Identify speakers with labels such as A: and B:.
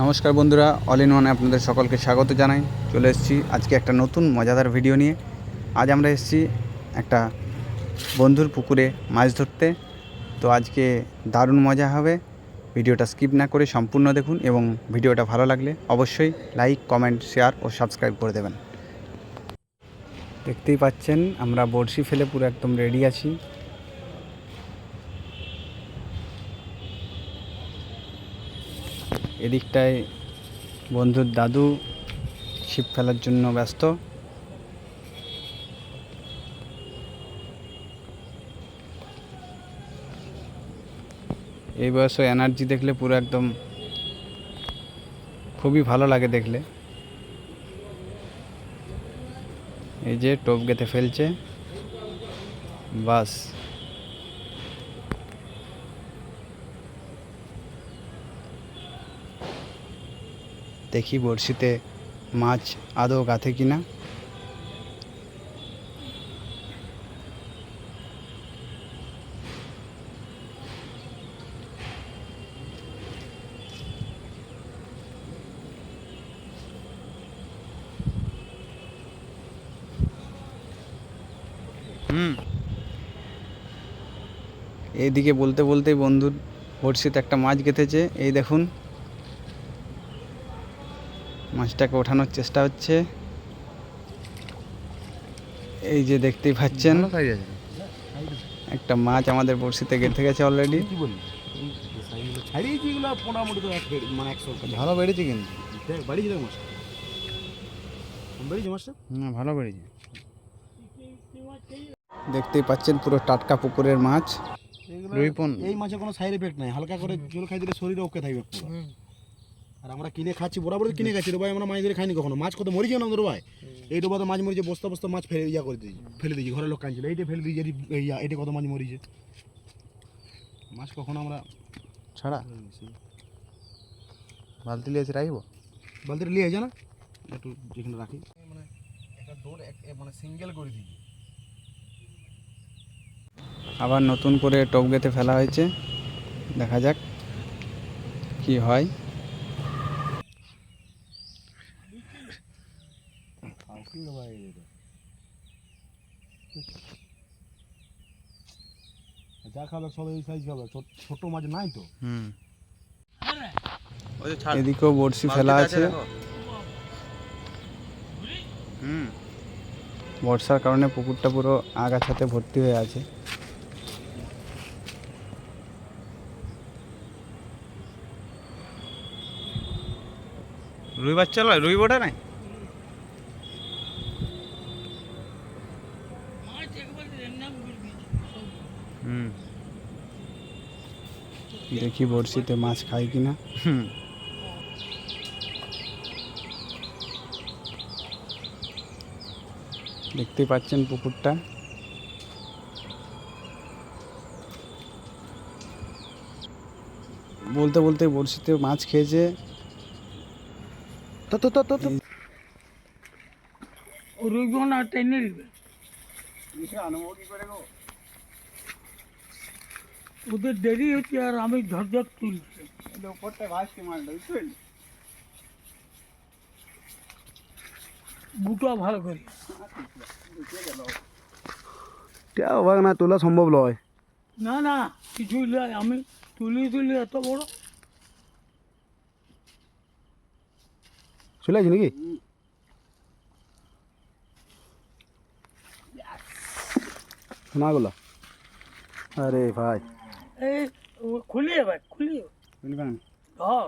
A: নমস্কার বন্ধুরা, all in ওয়ানে আপনাদের সকলকে স্বাগত জানাই। চলে এসেছি আজকে একটা নতুন মজাদার ভিডিও নিয়ে। আজ আমরা এসেছি একটা বন্ধুর পুকুরে মাছ ধরতে। তো আজকে দারুণ মজা হবে। ভিডিওটা স্কিপ না করে সম্পূর্ণ দেখুন এবং ভিডিওটা ভালো লাগলে অবশ্যই লাইক, কমেন্ট, শেয়ার ও সাবস্ক্রাইব করে দেবেন। দেখতেই পাচ্ছেন আমরা বড়শি ফেলে পুরো একদম রেডি আছি। এদিকটায় বন্ধুর দাদু ছিপ ফেলার জন্য ব্যস্ত। এই বয়সে এনার্জি দেখলে পুরো একদম খুবই ভালো লাগে দেখলে। এই যে টোপ গেঁথে ফেলছে, বাস। দেখি বড়শিতে মাছ আদৌ গাঁথে কিনা। এইদিকে বলতে বলতেই বন্ধুর বড়শিতে একটা মাছ গেঁথেছে। এই দেখুন, মাছটাকে ওঠানোর চেষ্টা হচ্ছে। এই যে দেখতেই পাচ্ছেন একটা মাছ আমাদের বড়শিতে গেঁথে গেছে অলরেডি। ভালো বেড়েছে কিন্তু, ভালো বেড়েছে। দেখতেই পাচ্ছেন পুরো টাটকা পুকুরের মাছ।
B: এই মাছে কোনো সাইড এফেক্ট নাই, হালকা করে জল খাই দিলে শরীরে ওকে থাকবে পুরো। আর আমরা কিনে খাচ্ছি, বরাবর কিনে খাচ্ছি রে ভাই। আমরা মাছ ধরে খাইনি কখনো। মাছ কত মরিছে না আমাদের ভাই। এই ডোবাতে মাছ মরিছে, বস্তা বস্তা মাছ ফেলে করে দিয়েছি, ফেলে দিয়েছি। ঘরের লোক কাঁদছিল, এইটা ফেলে দিয়েছি। এইটা কত মাছ মরিছে। মাছ কখনো আমরা
A: ছাড়া বালতি লিয়েছে রাখবো,
B: বালতিটা নিয়ে যায় না একটু যেখানে রাখি, মানে একটা দৌড় মানে সিঙ্গেল করে দিই।
A: আবার নতুন করে টোপ গেঁথে ফেলা হয়েছে, দেখা যাক কি হয়।
B: যা খাবে সব এই সাইজ খাবে, ছোট মাছ নাই তো।
A: এদিকেও বড়শি ফেলা আছে। বর্ষার কারণে পুকুরটা পুরো আগাছাতে ভর্তি হয়ে আছে। রুই বাচ্চা লয়, রুই বোটা নাই। দেখি বড়শিতে মাছ খাই কিনা। দেখতে পাচ্ছেন পুকুরটা। বলতে বলতে বড়শিতে মাছ খেয়েছে।
C: ওদের দেরি হচ্ছে আর আমি ঝরঝর তুলছি। বুটা ভালো করি
B: না তোলা সম্ভব নয়।
C: না না কিছুই নয়, আমি তুলি এত বড়।
B: চলে আসি নাকি? না গুলো, আরে ভাই
C: এই খুলিয়ে ভাই, খুলিয়ে ধর।